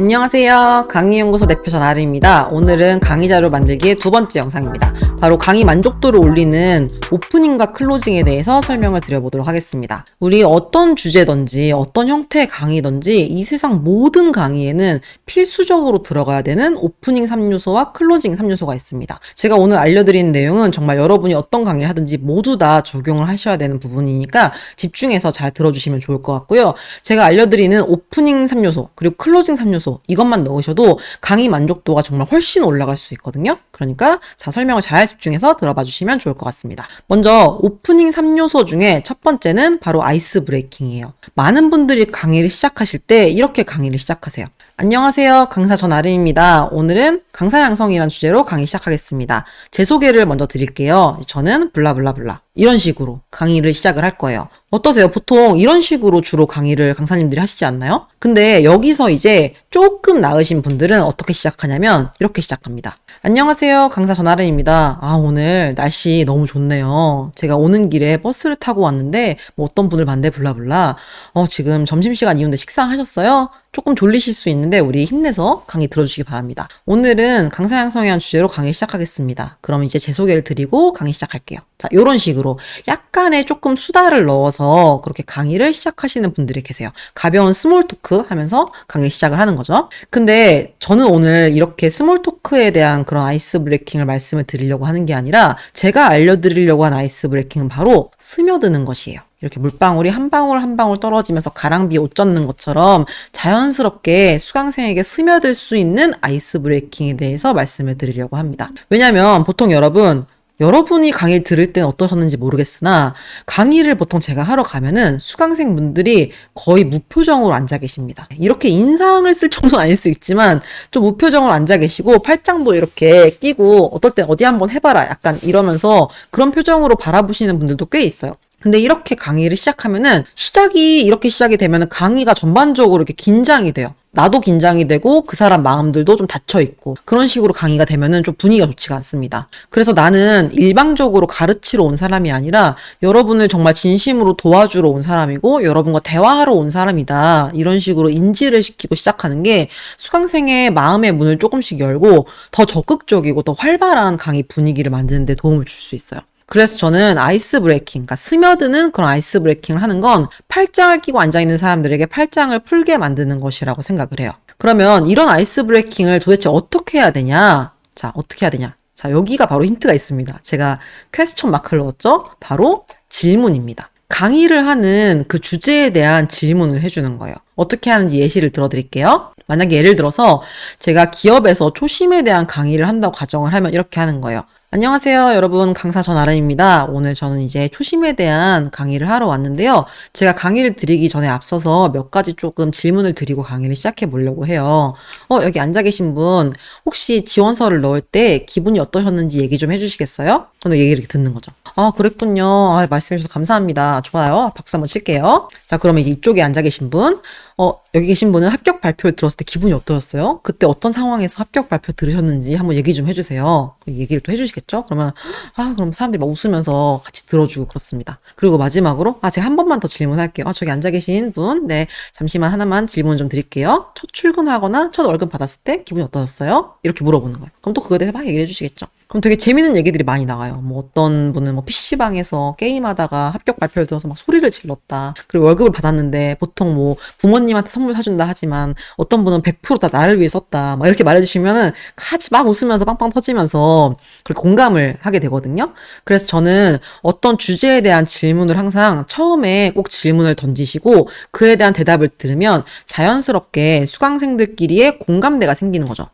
안녕하세요. 강의연구소 대표 전아르입니다. 오늘은 강의 자료 만들기의 두 번째 영상입니다. 바로 강의 만족도를 올리는 오프닝과 클로징에 대해서 설명을 드려보도록 하겠습니다. 우리 어떤 주제든지 어떤 형태의 강의든지 이 세상 모든 강의에는 필수적으로 들어가야 되는 오프닝 3요소와 클로징 3요소가 있습니다. 제가 오늘 알려드리는 내용은 정말 여러분이 어떤 강의를 하든지 모두 다 적용을 하셔야 되는 부분이니까 집중해서 잘 들어주시면 좋을 것 같고요. 제가 알려드리는 오프닝 3요소 그리고 클로징 3요소 이것만 넣으셔도 강의 만족도가 정말 훨씬 올라갈 수 있거든요. 그러니까 자 설명을 잘 집중해서 들어봐 주시면 좋을 것 같습니다. 먼저 오프닝 3요소 중에 첫 번째는 바로 아이스 브레이킹이에요. 많은 분들이 강의를 시작하실 때 이렇게 강의를 시작하세요. 안녕하세요. 강사 전아르입니다. 오늘은 강사 양성이라는 주제로 강의 시작하겠습니다. 제 소개를 먼저 드릴게요. 저는 블라블라블라 이런 식으로 강의를 시작을 할 거예요. 어떠세요? 보통 이런 식으로 주로 강의를 강사님들이 하시지 않나요? 근데 여기서 이제 조금 나으신 분들은 어떻게 시작하냐면 이렇게 시작합니다. 안녕하세요. 강사 전아르입니다. 오늘 날씨 너무 좋네요. 제가 오는 길에 버스를 타고 왔는데 뭐 어떤 분을 봤는데 블라블라 지금 점심시간 이후인데 식사하셨어요? 조금 졸리실 수 있는데 우리 힘내서 강의 들어주시기 바랍니다. 오늘은 강사 양성에 대한 주제로 강의 시작하겠습니다. 그럼 이제 제 소개를 드리고 강의 시작할게요. 자, 이런 식으로 약간의 조금 수다를 넣어서 그렇게 강의를 시작하시는 분들이 계세요. 가벼운 스몰 토크 하면서 강의를 시작을 하는 거죠. 근데 저는 오늘 이렇게 스몰 토크에 대한 그런 아이스 브레이킹을 말씀을 드리려고 하는 게 아니라 제가 알려드리려고 한 아이스 브레이킹은 바로 스며드는 것이에요. 이렇게 물방울이 한 방울 한 방울 떨어지면서 가랑비에 옷 젖는 것처럼 자연스럽게 수강생에게 스며들 수 있는 아이스 브레이킹에 대해서 말씀을 드리려고 합니다. 왜냐면 보통 여러분이 강의를 들을 때는 어떠셨는지 모르겠으나 강의를 보통 제가 하러 가면은 수강생분들이 거의 무표정으로 앉아 계십니다. 이렇게 인상을 쓸 정도는 아닐 수 있지만 좀 무표정으로 앉아 계시고 팔짱도 이렇게 끼고 어떨 땐 어디 한번 해봐라 약간 이러면서 그런 표정으로 바라보시는 분들도 꽤 있어요. 근데 이렇게 강의를 시작하면은 이렇게 시작이 되면은 강의가 전반적으로 이렇게 긴장이 돼요. 나도 긴장이 되고 그 사람 마음들도 좀 닫혀있고 그런 식으로 강의가 되면은 좀 분위기가 좋지가 않습니다. 그래서 나는 일방적으로 가르치러 온 사람이 아니라 여러분을 정말 진심으로 도와주러 온 사람이고 여러분과 대화하러 온 사람이다. 이런 식으로 인지를 시키고 시작하는 게 수강생의 마음의 문을 조금씩 열고 더 적극적이고 더 활발한 강의 분위기를 만드는 데 도움을 줄 수 있어요. 그래서 저는 아이스 브레이킹, 그러니까 스며드는 그런 아이스 브레이킹을 하는 건 팔짱을 끼고 앉아있는 사람들에게 팔짱을 풀게 만드는 것이라고 생각을 해요. 그러면 이런 아이스 브레이킹을 도대체 어떻게 해야 되냐? 자, 어떻게 해야 되냐? 자, 여기가 바로 힌트가 있습니다. 제가 퀘스천 마크를 넣었죠? 바로 질문입니다. 강의를 하는 그 주제에 대한 질문을 해주는 거예요. 어떻게 하는지 예시를 들어드릴게요. 만약에 예를 들어서 제가 기업에서 초심에 대한 강의를 한다고 가정을 하면 이렇게 하는 거예요. 안녕하세요 여러분, 강사 전아르입니다. 오늘 저는 이제 초심에 대한 강의를 하러 왔는데요. 제가 강의를 드리기 전에 앞서서 몇 가지 조금 질문을 드리고 강의를 시작해 보려고 해요. 여기 앉아 계신 분 혹시 지원서를 넣을 때 기분이 어떠셨는지 얘기 좀 해주시겠어요? 저는 얘기를 이렇게 듣는 거죠. 그랬군요. 말씀해 주셔서 감사합니다. 좋아요. 박수 한번 칠게요. 자, 그러면 이제 이쪽에 앉아 계신 분 여기 계신 분은 합격 발표를 들었을 때 기분이 어떠셨어요? 그때 어떤 상황에서 합격 발표 들으셨는지 한번 얘기 좀 해주세요. 얘기를 또 해주시겠죠? 그러면 그럼 사람들이 막 웃으면서 같이 들어주고 그렇습니다. 그리고 마지막으로 제가 한 번만 더 질문할게요. 저기 앉아 계신 분, 네, 잠시만 하나만 질문 좀 드릴게요. 첫 출근하거나 첫 월급 받았을 때 기분이 어떠셨어요? 이렇게 물어보는 거예요. 그럼 또 그거에 대해서 막 얘기를 해주시겠죠? 그럼 되게 재밌는 얘기들이 많이 나와요. 뭐 어떤 분은 PC방에서 게임하다가 합격 발표를 들어서 막 소리를 질렀다. 그리고 월급을 받았는데 보통 뭐 부모님한테 선물 사준다 하지만 어떤 분은 100% 다 나를 위해 썼다. 막 이렇게 말해주시면은 같이 막 웃으면서 빵빵 터지면서 그렇게 공감을 하게 되거든요. 그래서 저는 어떤 주제에 대한 질문을 항상 처음에 꼭 질문을 던지시고 그에 대한 대답을 들으면 자연스럽게 수강생들끼리의 공감대가 생기는 거죠.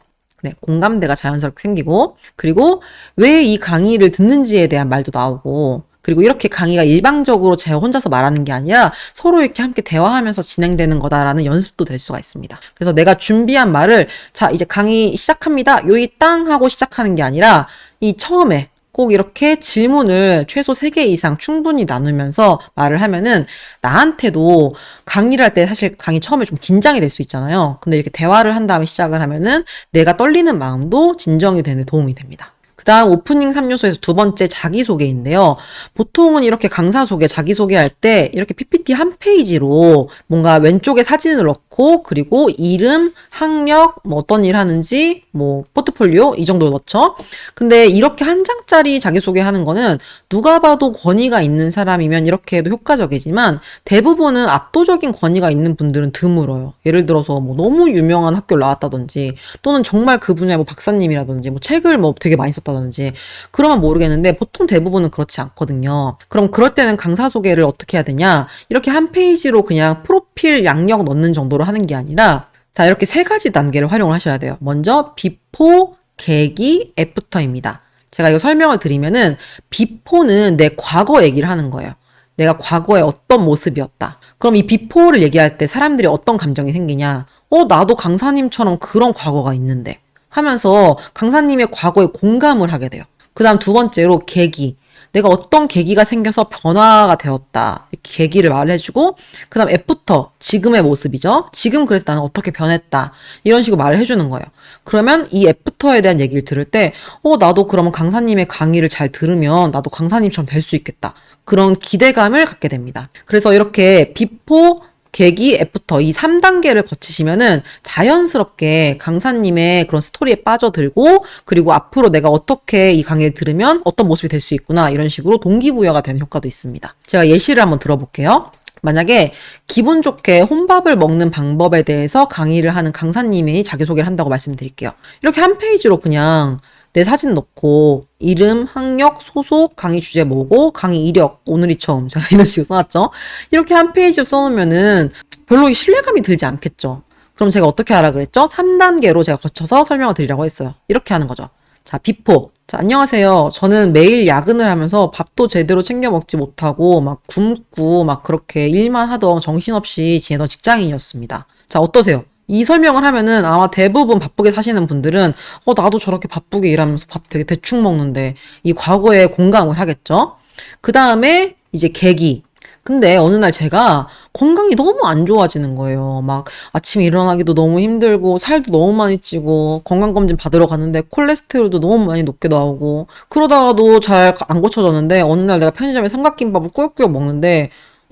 네, 공감대가 자연스럽게 생기고 그리고 왜 이 강의를 듣는지에 대한 말도 나오고 그리고 이렇게 강의가 일방적으로 제가 혼자서 말하는 게 아니라 서로 이렇게 함께 대화하면서 진행되는 거다라는 연습도 될 수가 있습니다. 그래서 내가 준비한 말을 자 이제 강의 시작합니다. 요이 땅 하고 시작하는 게 아니라 이 처음에 꼭 이렇게 질문을 최소 3개 이상 충분히 나누면서 말을 하면은 나한테도 강의를 할 때 사실 강의 처음에 좀 긴장이 될 수 있잖아요. 근데 이렇게 대화를 한 다음에 시작을 하면은 내가 떨리는 마음도 진정이 되는 데 도움이 됩니다. 그다음 오프닝 3요소에서 두 번째 자기소개인데요. 보통은 이렇게 강사 소개, 자기소개할 때 이렇게 PPT 한 페이지로 뭔가 왼쪽에 사진을 넣고 넣고, 그리고 이름, 학력, 뭐 어떤 일 하는지, 뭐 포트폴리오 이 정도 넣죠. 근데 이렇게 한 장짜리 자기소개 하는 거는 누가 봐도 권위가 있는 사람이면 이렇게 해도 효과적이지만 대부분은 압도적인 권위가 있는 분들은 드물어요. 예를 들어서 뭐 너무 유명한 학교를 나왔다든지 또는 정말 그 분야의 뭐 박사님이라든지 뭐 책을 뭐 되게 많이 썼다든지 그러면 모르겠는데 보통 대부분은 그렇지 않거든요. 그럼 그럴 때는 강사 소개를 어떻게 해야 되냐? 이렇게 한 페이지로 그냥 프로필 양력 넣는 정도로 하는 게 아니라 자, 이렇게 세 가지 단계를 활용을 하셔야 돼요. 먼저 비포, 계기, 애프터입니다. 제가 이거 설명을 드리면은 비포는 내 과거 얘기를 하는 거예요. 내가 과거에 어떤 모습이었다. 그럼 이 비포를 얘기할 때 사람들이 어떤 감정이 생기냐? 나도 강사님처럼 그런 과거가 있는데 하면서 강사님의 과거에 공감을 하게 돼요. 그 다음 두 번째로 계기. 내가 어떤 계기가 생겨서 변화가 되었다. 계기를 말해주고 그 다음 애프터, 지금의 모습이죠. 지금 그래서 나는 어떻게 변했다. 이런 식으로 말을 해주는 거예요. 그러면 이 애프터에 대한 얘기를 들을 때 나도 그러면 강사님의 강의를 잘 들으면 나도 강사님처럼 될 수 있겠다. 그런 기대감을 갖게 됩니다. 그래서 이렇게 비포, 계기, 애프터 이 3단계를 거치시면은 자연스럽게 강사님의 그런 스토리에 빠져들고 그리고 앞으로 내가 어떻게 이 강의를 들으면 어떤 모습이 될 수 있구나 이런 식으로 동기부여가 되는 효과도 있습니다. 제가 예시를 한번 들어볼게요. 만약에 기분 좋게 혼밥을 먹는 방법에 대해서 강의를 하는 강사님이 자기소개를 한다고 말씀드릴게요. 이렇게 한 페이지로 그냥 내 사진 넣고 이름, 학력, 소속, 강의 주제 뭐고 강의 이력, 오늘이 처음 제가 이런 식으로 써놨죠. 이렇게 한 페이지로 써놓으면은 별로 신뢰감이 들지 않겠죠. 그럼 제가 어떻게 하라 그랬죠? 3단계로 제가 거쳐서 설명을 드리라고 했어요. 이렇게 하는 거죠. 자, 비포. 자, 안녕하세요. 저는 매일 야근을 하면서 밥도 제대로 챙겨 먹지 못하고 막 굶고 막 그렇게 일만 하던 정신없이 지내던 직장인이었습니다. 자, 어떠세요? 이 설명을 하면은 아마 대부분 바쁘게 사시는 분들은 나도 저렇게 바쁘게 일하면서 밥 되게 대충 먹는데 이 과거에 공감을 하겠죠. 그 다음에 이제 계기. 근데 어느 날 제가 건강이 너무 안 좋아지는 거예요. 막 아침에 일어나기도 너무 힘들고 살도 너무 많이 찌고 건강검진 받으러 갔는데 콜레스테롤도 너무 많이 높게 나오고 그러다가도 잘 안 고쳐졌는데 어느 날 내가 편의점에 삼각김밥을 꾸역꾸역 먹는데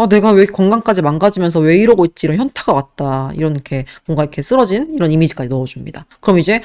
내가 왜 건강까지 망가지면서 왜 이러고 있지? 이런 현타가 왔다. 이렇게 뭔가 이렇게 쓰러진 이런 이미지까지 넣어줍니다. 그럼 이제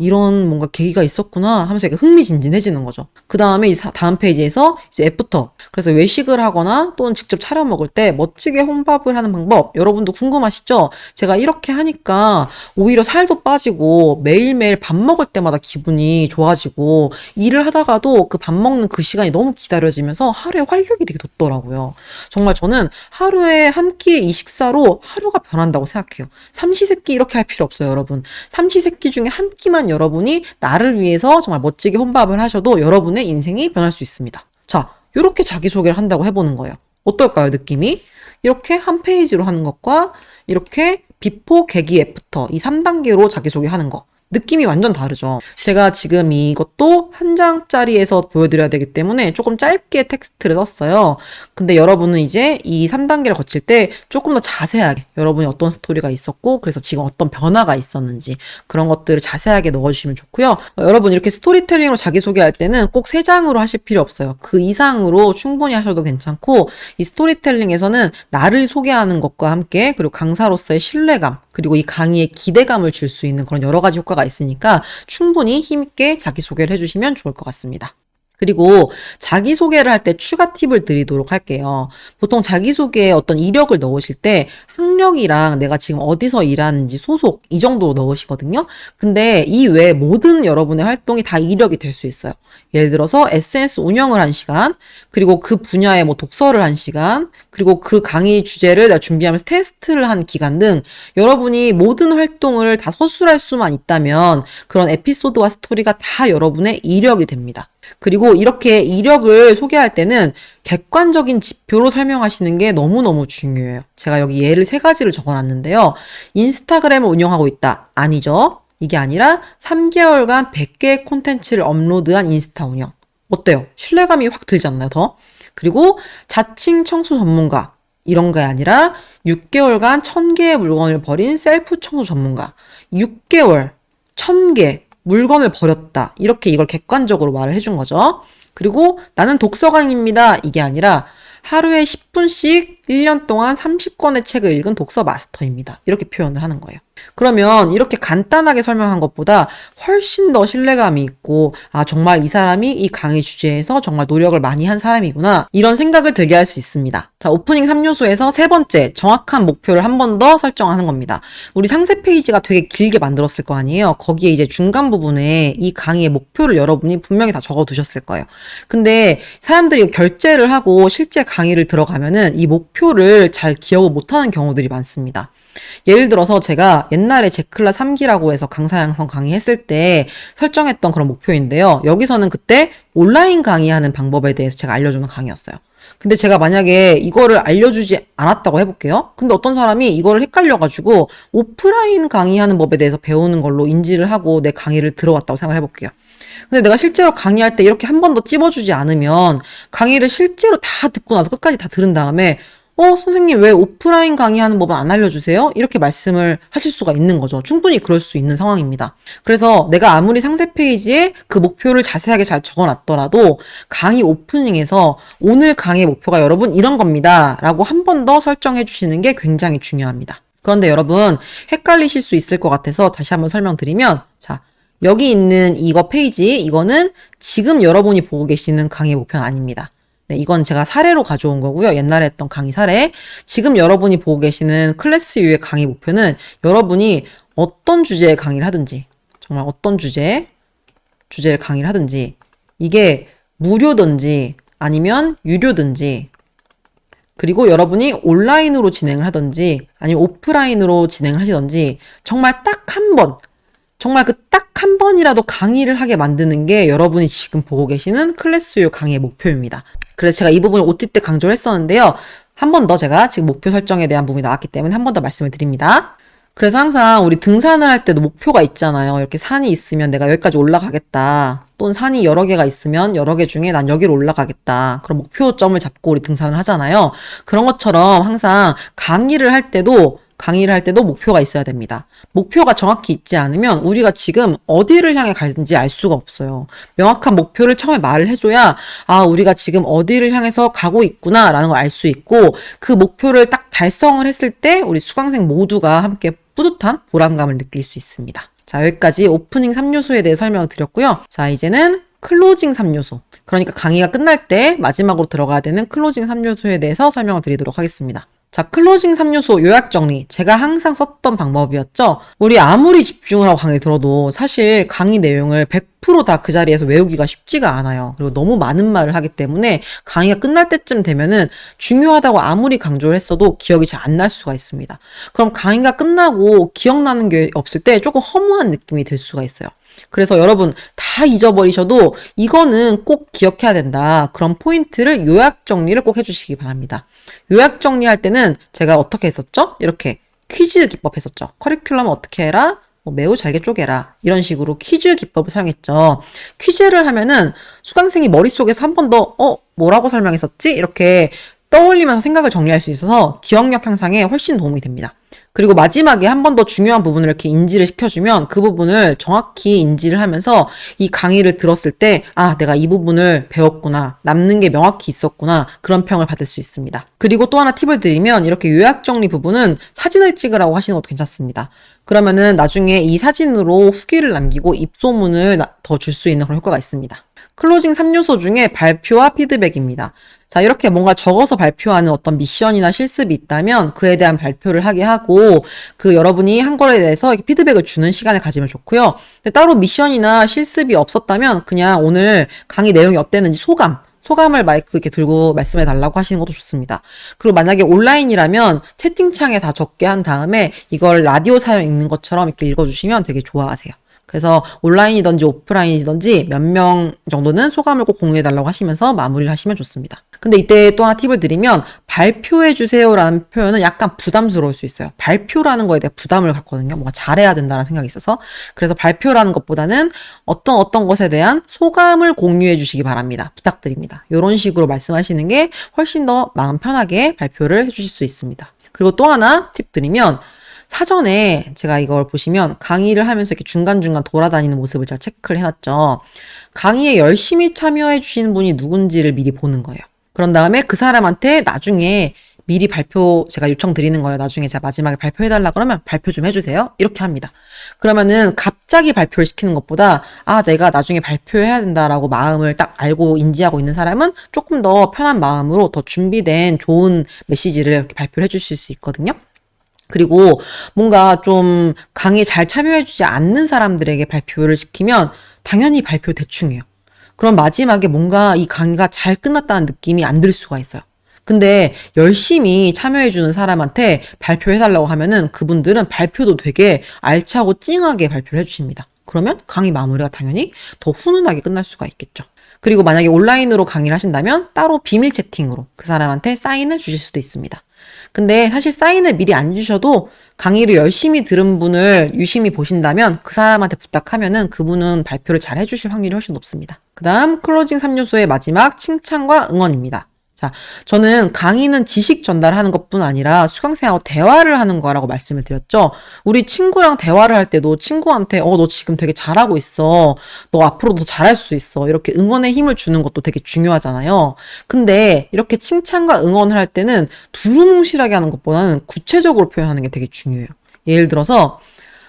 이런 뭔가 계기가 있었구나 하면서 약간 흥미진진해지는 거죠. 그 다음에 다음 페이지에서 이제 애프터. 그래서 외식을 하거나 또는 직접 차려 먹을 때 멋지게 혼밥을 하는 방법 여러분도 궁금하시죠? 제가 이렇게 하니까 오히려 살도 빠지고 매일매일 밥 먹을 때마다 기분이 좋아지고 일을 하다가도 그 밥 먹는 그 시간이 너무 기다려지면서 하루에 활력이 되게 돋더라고요. 정말 저는 하루에 한 끼의 이 식사로 하루가 변한다고 생각해요. 삼시세끼 이렇게 할 필요 없어요, 여러분. 삼시세끼 중에 한 끼만 여러분이 나를 위해서 정말 멋지게 혼밥을 하셔도 여러분의 인생이 변할 수 있습니다. 자, 이렇게 자기소개를 한다고 해보는 거예요. 어떨까요, 느낌이? 이렇게 한 페이지로 하는 것과 이렇게 비포, 계기, 애프터 이 3단계로 자기소개하는 거. 느낌이 완전 다르죠. 제가 지금 이것도 한 장짜리에서 보여드려야 되기 때문에 조금 짧게 텍스트를 썼어요. 근데 여러분은 이제 이 3단계를 거칠 때 조금 더 자세하게 여러분이 어떤 스토리가 있었고 그래서 지금 어떤 변화가 있었는지 그런 것들을 자세하게 넣어주시면 좋고요. 여러분 이렇게 스토리텔링으로 자기소개할 때는 꼭 3장으로 하실 필요 없어요. 그 이상으로 충분히 하셔도 괜찮고 이 스토리텔링에서는 나를 소개하는 것과 함께 그리고 강사로서의 신뢰감 그리고 이 강의에 기대감을 줄 수 있는 그런 여러 가지 효과가 있으니까 충분히 힘있게 자기소개를 해주시면 좋을 것 같습니다. 그리고 자기소개를 할 때 추가 팁을 드리도록 할게요. 보통 자기소개에 어떤 이력을 넣으실 때 학력이랑 내가 지금 어디서 일하는지 소속 이 정도 넣으시거든요. 근데 이 외에 모든 여러분의 활동이 다 이력이 될 수 있어요. 예를 들어서 SNS 운영을 한 시간, 그리고 그 분야에 뭐 독서를 한 시간, 그리고 그 강의 주제를 내가 준비하면서 테스트를 한 기간 등 여러분이 모든 활동을 다 서술할 수만 있다면 그런 에피소드와 스토리가 다 여러분의 이력이 됩니다. 그리고 이렇게 이력을 소개할 때는 객관적인 지표로 설명하시는 게 너무너무 중요해요. 제가 여기 예를 3가지를 적어놨는데요. 인스타그램을 운영하고 있다. 아니죠. 이게 아니라 3개월간 100개의 콘텐츠를 업로드한 인스타 운영. 어때요? 신뢰감이 확 들지 않나요, 더? 그리고 자칭 청소 전문가. 이런 게 아니라 6개월간 1000개의 물건을 버린 셀프 청소 전문가. 6개월, 1000개. 물건을 버렸다. 이렇게 이걸 객관적으로 말을 해준 거죠. 그리고 나는 독서광입니다. 이게 아니라 하루에 10분씩 1년 동안 30권의 책을 읽은 독서 마스터입니다. 이렇게 표현을 하는 거예요. 그러면 이렇게 간단하게 설명한 것보다 훨씬 더 신뢰감이 있고, 아, 정말 이 사람이 이 강의 주제에서 정말 노력을 많이 한 사람이구나, 이런 생각을 들게 할 수 있습니다. 자, 오프닝 3요소에서 세 번째, 정확한 목표를 한 번 더 설정하는 겁니다. 우리 상세 페이지가 되게 길게 만들었을 거 아니에요. 거기에 이제 중간 부분에 이 강의의 목표를 여러분이 분명히 다 적어 두셨을 거예요. 근데 사람들이 결제를 하고 실제 강의를 들어가면은 이 목표를 잘 기억을 못하는 경우들이 많습니다. 예를 들어서 제가 옛날에 제클라 3기라고 해서 강사 양성 강의했을 때 설정했던 그런 목표인데요. 여기서는 그때 온라인 강의하는 방법에 대해서 제가 알려주는 강의였어요. 근데 제가 만약에 이거를 알려주지 않았다고 해볼게요. 근데 어떤 사람이 이거를 헷갈려가지고 오프라인 강의하는 법에 대해서 배우는 걸로 인지를 하고 내 강의를 들어왔다고 생각을 해볼게요. 근데 내가 실제로 강의할 때 이렇게 한 번 더 찝어주지 않으면 강의를 실제로 다 듣고 나서 끝까지 다 들은 다음에 선생님 왜 오프라인 강의하는 법은 안 알려주세요? 이렇게 말씀을 하실 수가 있는 거죠. 충분히 그럴 수 있는 상황입니다. 그래서 내가 아무리 상세 페이지에 그 목표를 자세하게 잘 적어놨더라도 강의 오프닝에서 오늘 강의 목표가 여러분 이런 겁니다 라고 한 번 더 설정해 주시는 게 굉장히 중요합니다. 그런데 여러분 헷갈리실 수 있을 것 같아서 다시 한번 설명드리면, 자, 여기 있는 이거 페이지, 이거는 지금 여러분이 보고 계시는 강의 목표는 아닙니다. 네, 이건 제가 사례로 가져온 거고요. 옛날에 했던 강의 사례. 지금 여러분이 보고 계시는 클래스 U의 강의 목표는 여러분이 어떤 주제의 강의를 하든지, 정말 어떤 주제를 강의를 하든지, 이게 무료든지 아니면 유료든지, 그리고 여러분이 온라인으로 진행을 하든지 아니면 오프라인으로 진행을 하시든지 정말 딱 한 번, 정말 그 딱 한 번이라도 강의를 하게 만드는 게 여러분이 지금 보고 계시는 클래스 U 강의의 목표입니다. 그래서 제가 이 부분을 OT 때 강조를 했었는데요. 한 번 더 제가 지금 목표 설정에 대한 부분이 나왔기 때문에 한 번 더 말씀을 드립니다. 그래서 항상 우리 등산을 할 때도 목표가 있잖아요. 이렇게 산이 있으면 내가 여기까지 올라가겠다. 또는 산이 여러 개가 있으면 여러 개 중에 난 여기로 올라가겠다. 그런 목표점을 잡고 우리 등산을 하잖아요. 그런 것처럼 항상 강의를 할 때도 목표가 있어야 됩니다. 목표가 정확히 있지 않으면 우리가 지금 어디를 향해 가는지 알 수가 없어요. 명확한 목표를 처음에 말을 해줘야 우리가 지금 어디를 향해서 가고 있구나 라는 걸 알 수 있고, 그 목표를 딱 달성을 했을 때 우리 수강생 모두가 함께 뿌듯한 보람감을 느낄 수 있습니다. 자, 여기까지 오프닝 3요소에 대해 설명을 드렸고요. 자, 이제는 클로징 3요소. 그러니까 강의가 끝날 때 마지막으로 들어가야 되는 클로징 3요소에 대해서 설명을 드리도록 하겠습니다. 자, 클로징 3요소 요약 정리. 제가 항상 썼던 방법이었죠. 우리 아무리 집중을 하고 강의 들어도 사실 강의 내용을 100% 다 그 자리에서 외우기가 쉽지가 않아요. 그리고 너무 많은 말을 하기 때문에 강의가 끝날 때쯤 되면은 중요하다고 아무리 강조를 했어도 기억이 잘 안 날 수가 있습니다. 그럼 강의가 끝나고 기억나는 게 없을 때 조금 허무한 느낌이 들 수가 있어요. 그래서 여러분 다 잊어버리셔도 이거는 꼭 기억해야 된다. 그런 포인트를 요약 정리를 꼭 해주시기 바랍니다. 요약 정리할 때는 제가 어떻게 했었죠? 이렇게 퀴즈 기법 했었죠. 커리큘럼을 어떻게 해라? 매우 잘게 쪼개라. 이런 식으로 퀴즈 기법을 사용했죠. 퀴즈를 하면은 수강생이 머릿속에서 한 번 더 뭐라고 설명했었지? 이렇게 떠올리면서 생각을 정리할 수 있어서 기억력 향상에 훨씬 도움이 됩니다. 그리고 마지막에 한 번 더 중요한 부분을 이렇게 인지를 시켜주면 그 부분을 정확히 인지를 하면서 이 강의를 들었을 때 내가 이 부분을 배웠구나, 남는 게 명확히 있었구나, 그런 평을 받을 수 있습니다. 그리고 또 하나 팁을 드리면 이렇게 요약 정리 부분은 사진을 찍으라고 하시는 것도 괜찮습니다. 그러면은 나중에 이 사진으로 후기를 남기고 입소문을 더 줄 수 있는 그런 효과가 있습니다. 클로징 3요소 중에 발표와 피드백입니다. 자, 이렇게 뭔가 적어서 발표하는 어떤 미션이나 실습이 있다면 그에 대한 발표를 하게 하고, 그 여러분이 한 거에 대해서 이렇게 피드백을 주는 시간을 가지면 좋고요. 근데 따로 미션이나 실습이 없었다면 그냥 오늘 강의 내용이 어땠는지 소감을 마이크 이렇게 들고 말씀해 달라고 하시는 것도 좋습니다. 그리고 만약에 온라인이라면 채팅창에 다 적게 한 다음에 이걸 라디오 사연 읽는 것처럼 이렇게 읽어주시면 되게 좋아하세요. 그래서 온라인이든지 오프라인이든지 몇 명 정도는 소감을 꼭 공유해달라고 하시면서 마무리를 하시면 좋습니다. 근데 이때 또 하나 팁을 드리면 발표해주세요라는 표현은 약간 부담스러울 수 있어요. 발표라는 거에 대해 부담을 갖거든요. 뭔가 잘해야 된다는 생각이 있어서. 그래서 발표라는 것보다는 어떤 것에 대한 소감을 공유해 주시기 바랍니다. 부탁드립니다. 이런 식으로 말씀하시는 게 훨씬 더 마음 편하게 발표를 해주실 수 있습니다. 그리고 또 하나 팁 드리면, 사전에 제가 이걸 보시면 강의를 하면서 이렇게 중간중간 돌아다니는 모습을 제가 체크를 해놨죠. 강의에 열심히 참여해 주시는 분이 누군지를 미리 보는 거예요. 그런 다음에 그 사람한테 나중에 미리 발표 제가 요청드리는 거예요. 나중에 제가 마지막에 발표해달라 그러면 발표 좀 해주세요. 이렇게 합니다. 그러면은 갑자기 발표를 시키는 것보다 내가 나중에 발표해야 된다라고 마음을 딱 알고 인지하고 있는 사람은 조금 더 편한 마음으로 더 준비된 좋은 메시지를 이렇게 발표를 해주실 수 있거든요. 그리고 뭔가 좀 강의에 잘 참여해주지 않는 사람들에게 발표를 시키면 당연히 발표 대충 해요. 그럼 마지막에 뭔가 이 강의가 잘 끝났다는 느낌이 안 들 수가 있어요. 근데 열심히 참여해주는 사람한테 발표해달라고 하면은 그분들은 발표도 되게 알차고 찡하게 발표를 해주십니다. 그러면 강의 마무리가 당연히 더 훈훈하게 끝날 수가 있겠죠. 그리고 만약에 온라인으로 강의를 하신다면 따로 비밀 채팅으로 그 사람한테 사인을 주실 수도 있습니다. 근데 사실 사인을 미리 안 주셔도 강의를 열심히 들은 분을 유심히 보신다면 그 사람한테 부탁하면은 그분은 발표를 잘 해주실 확률이 훨씬 높습니다. 그 다음 클로징 3요소의 마지막 칭찬과 응원입니다. 자, 저는 강의는 지식 전달하는 것뿐 아니라 수강생하고 대화를 하는 거라고 말씀을 드렸죠. 우리 친구랑 대화를 할 때도 친구한테 너 지금 되게 잘하고 있어. 너 앞으로 더 잘할 수 있어. 이렇게 응원의 힘을 주는 것도 되게 중요하잖아요. 근데 이렇게 칭찬과 응원을 할 때는 두루뭉실하게 하는 것보다는 구체적으로 표현하는 게 되게 중요해요. 예를 들어서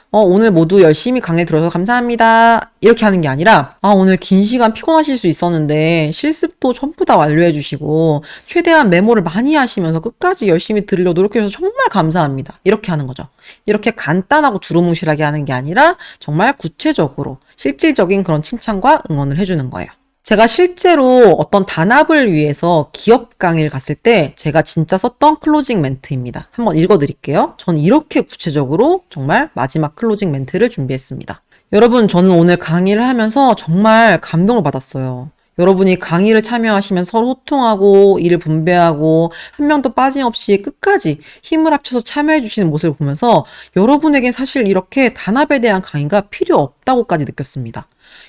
오늘 모두 열심히 강의 들어서 감사합니다. 이렇게 하는 게 아니라, 오늘 긴 시간 피곤하실 수 있었는데, 실습도 전부 다 완료해 주시고, 최대한 메모를 많이 하시면서 끝까지 열심히 들으려고 노력해 주셔서 정말 감사합니다. 이렇게 하는 거죠. 이렇게 간단하고 두루뭉실하게 하는 게 아니라, 정말 구체적으로, 실질적인 그런 칭찬과 응원을 해주는 거예요. 제가 실제로 어떤 단합을 위해서 기업 강의를 갔을 때 제가 진짜 썼던 클로징 멘트입니다. 한번 읽어드릴게요. 전 이렇게 구체적으로 정말 마지막 클로징 멘트를 준비했습니다. 여러분, 저는 오늘 강의를 하면서 정말 감동을 받았어요. 여러분이 강의를 참여하시면서 서로 소통하고 일을 분배하고 한 명도 빠짐없이 끝까지 힘을 합쳐서 참여해 주시는 모습을 보면서 여러분에겐 사실 이렇게 단합에 대한 강의가 필요 없다고까지 느꼈습니다.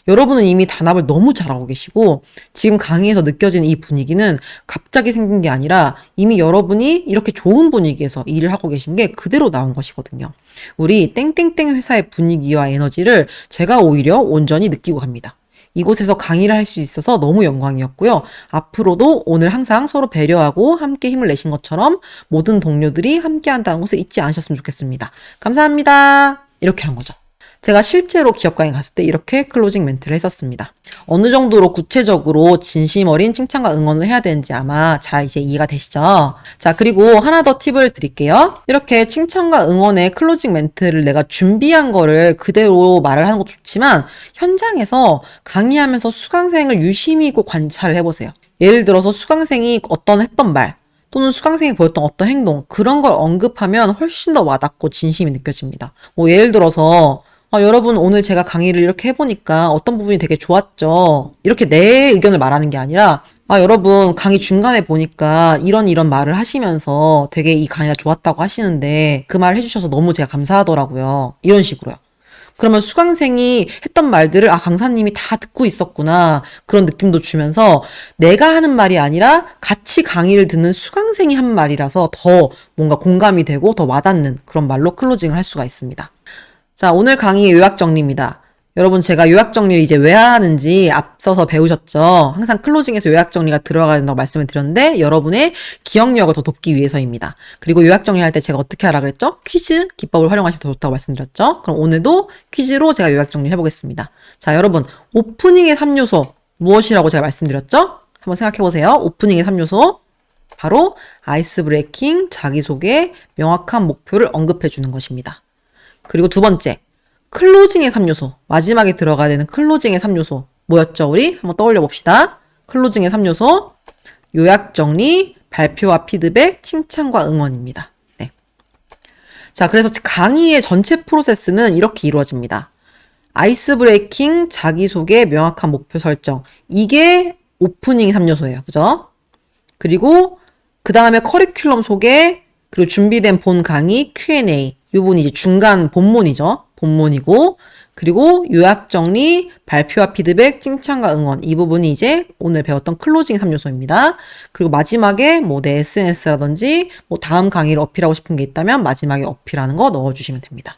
여러분은 이미 단합을 너무 잘하고 계시고 지금 강의에서 느껴지는 이 분위기는 갑자기 생긴 게 아니라 이미 여러분이 이렇게 좋은 분위기에서 일을 하고 계신 게 그대로 나온 것이거든요. 우리 땡땡땡 회사의 분위기와 에너지를 제가 오히려 온전히 느끼고 갑니다. 이곳에서 강의를 할 수 있어서 너무 영광이었고요. 앞으로도 오늘 항상 서로 배려하고 함께 힘을 내신 것처럼 모든 동료들이 함께 한다는 것을 잊지 않으셨으면 좋겠습니다. 감사합니다. 이렇게 한 거죠. 제가 실제로 기업 강의 갔을 때 이렇게 클로징 멘트를 했었습니다. 어느 정도로 구체적으로 진심 어린 칭찬과 응원을 해야 되는지 아마 잘 이제 이해가 되시죠? 자, 그리고 하나 더 팁을 드릴게요. 이렇게 칭찬과 응원의 클로징 멘트를 내가 준비한 거를 그대로 말을 하는 것도 좋지만 현장에서 강의하면서 수강생을 유심히 꼭 관찰을 해보세요. 예를 들어서 수강생이 했던 말 또는 수강생이 보였던 어떤 행동 그런 걸 언급하면 훨씬 더 와닿고 진심이 느껴집니다. 예를 들어서 여러분 오늘 제가 강의를 이렇게 해보니까 어떤 부분이 되게 좋았죠. 이렇게 내 의견을 말하는 게 아니라 여러분 강의 중간에 보니까 이런 말을 하시면서 되게 이 강의가 좋았다고 하시는데 그 말 해주셔서 너무 제가 감사하더라고요. 이런 식으로요. 그러면 수강생이 했던 말들을 강사님이 다 듣고 있었구나 그런 느낌도 주면서 내가 하는 말이 아니라 같이 강의를 듣는 수강생이 한 말이라서 더 뭔가 공감이 되고 더 와닿는 그런 말로 클로징을 할 수가 있습니다. 자, 오늘 강의의 요약 정리입니다. 여러분 제가 요약 정리를 이제 왜 하는지 앞서서 배우셨죠? 항상 클로징에서 요약 정리가 들어가야 된다고 말씀을 드렸는데 여러분의 기억력을 더 돕기 위해서입니다. 그리고 요약 정리할 때 제가 어떻게 하라 그랬죠? 퀴즈 기법을 활용하시면 더 좋다고 말씀드렸죠? 그럼 오늘도 퀴즈로 제가 요약 정리를 해보겠습니다. 자, 여러분 오프닝의 3요소 무엇이라고 제가 말씀드렸죠? 한번 생각해보세요. 오프닝의 3요소 바로 아이스 브레이킹, 자기소개, 명확한 목표를 언급해주는 것입니다. 그리고 두 번째 클로징의 3요소, 마지막에 들어가야 되는 클로징의 3요소 뭐였죠? 우리 한번 떠올려 봅시다. 클로징의 3요소, 요약 정리, 발표와 피드백, 칭찬과 응원입니다. 네. 자, 그래서 강의의 전체 프로세스는 이렇게 이루어집니다. 아이스 브레이킹, 자기소개, 명확한 목표 설정. 이게 오프닝 3요소예요. 그죠? 그리고 그 다음에 커리큘럼 소개, 그리고 준비된 본 강의, Q&A. 이 부분이 이제 중간 본문이죠. 본문이고, 그리고 요약 정리, 발표와 피드백, 칭찬과 응원. 이 부분이 이제 오늘 배웠던 클로징 3요소입니다. 그리고 마지막에 내 SNS라든지 다음 강의를 어필하고 싶은 게 있다면 마지막에 어필하는 거 넣어주시면 됩니다.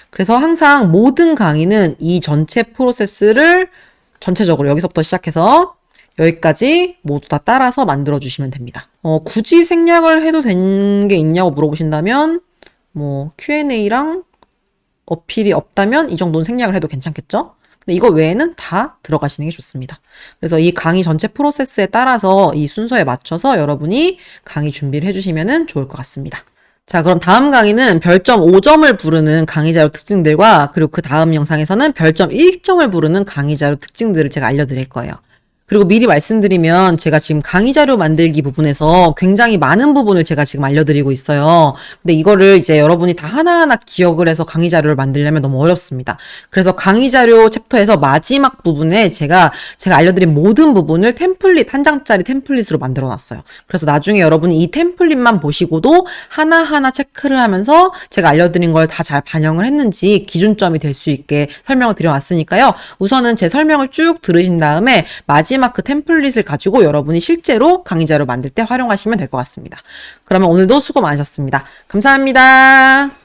그래서 항상 모든 강의는 이 전체 프로세스를 전체적으로 여기서부터 시작해서 여기까지 모두 다 따라서 만들어주시면 됩니다. 굳이 생략을 해도 된 게 있냐고 물어보신다면 뭐 Q&A랑 어필이 없다면 이 정도는 생략을 해도 괜찮겠죠? 근데 이거 외에는 다 들어가시는 게 좋습니다. 그래서 이 강의 전체 프로세스에 따라서 이 순서에 맞춰서 여러분이 강의 준비를 해주시면 좋을 것 같습니다. 자, 그럼 다음 강의는 별점 5점을 부르는 강의 자료 특징들과 그리고 그 다음 영상에서는 별점 1점을 부르는 강의 자료 특징들을 제가 알려드릴 거예요. 그리고 미리 말씀드리면 제가 지금 강의 자료 만들기 부분에서 굉장히 많은 부분을 제가 지금 알려드리고 있어요. 근데 이거를 이제 여러분이 다 하나하나 기억을 해서 강의 자료를 만들려면 너무 어렵습니다. 그래서 강의 자료 챕터에서 마지막 부분에 제가 알려드린 모든 부분을 템플릿, 한 장짜리 템플릿으로 만들어 놨어요. 그래서 나중에 여러분이 이 템플릿만 보시고도 하나하나 체크를 하면서 제가 알려드린 걸 다 잘 반영을 했는지 기준점이 될 수 있게 설명을 드려왔으니까요. 우선은 제 설명을 쭉 들으신 다음에 마지막 그 템플릿을 가지고 여러분이 실제로 강의 자료 만들 때 활용하시면 될 것 같습니다. 그러면 오늘도 수고 많으셨습니다. 감사합니다.